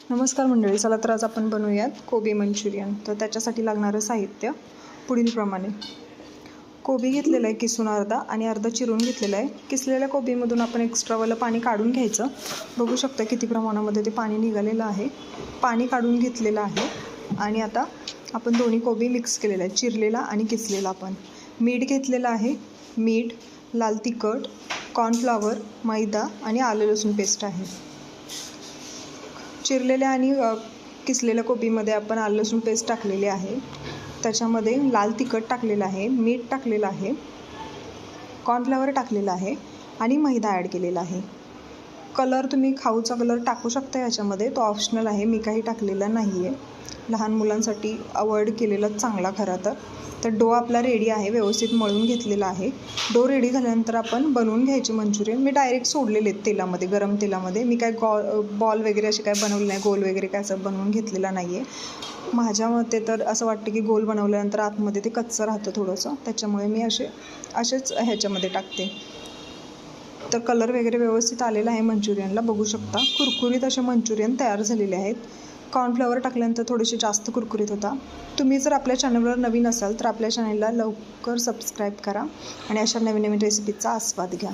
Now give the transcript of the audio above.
नमस्कार मंडळी, चला तर आज आपण बनवूयात कोबी मंचुरियन. तर त्याच्यासाठी लागणारं साहित्य पुढीलप्रमाणे. कोबी घेतलेला आहे किसून अर्धा आणि अर्धा चिरून घेतलेला आहे. किसलेल्या कोबीमधून आपण एक्स्ट्रावालं पाणी काढून घ्यायचं. बघू शकता किती प्रमाणामध्ये ते पाणी निघालेलं आहे. पाणी काढून घेतलेलं आहे. आणि आता आपण दोन्ही कोबी मिक्स केलेला आहे, चिरलेला आणि किसलेला. आपण मीठ घेतलेलं आहे. मीठ, लाल तिखट, कॉर्नफ्लॉवर, मैदा आणि आलं लसूण पेस्ट आहे. चिरलेल्या आणि किसलेल्या कोबीमध्ये आपण आलं लसूण पेस्ट टाकलेली आहे. त्याच्यामध्ये लाल तिखट टाकलेलं आहे, मीठ टाकलेलं आहे, कॉर्नफ्लॉवर टाकलेलं आहे आणि मैदा ॲड केलेला आहे. कलर तुम्ही खाऊचा कलर टाकू शकता याच्यामध्ये, तो ऑप्शनल आहे. मी काही टाकलेला नाही आहे. लहान मुलांसाठी अवॉइड केलेलं चांगला खरं तर डो आपला रेडी आहे, व्यवस्थित मळून घेतलेला आहे. डो रेडी झाल्यानंतर आपण बनवून घ्यायचे मंचुरियन. मी डायरेक्ट सोडलेले आहेत तेलामध्ये, गरम तेलामध्ये. मी काय बॉल वगैरे असे काय बनवले नाही, गोल वगैरे काय असं बनवून घेतलेला नाही आहे. माझ्या मते तर असं वाटतं की गोल बनवल्यानंतर आतमध्ये ते कच्चं राहतं थोडंसं, त्याच्यामुळे मी असेच ह्याच्यामध्ये टाकते. तर कलर वगैरे व्यवस्थित आलेला आहे मंचुरियनला, बघू शकता. कुरकुरीत असे मंचुरियन तयार झालेले आहेत. कॉर्नफ्लॉवर टाकल्यानंतर थोडेसे जास्त कुरकुरीत होता. तुम्ही जर आपल्या चॅनलवर नवीन असाल तर आपल्या चॅनलला लवकर सबस्क्राईब करा आणि अशा नवीन नवीन रेसिपीचा आस्वाद घ्या.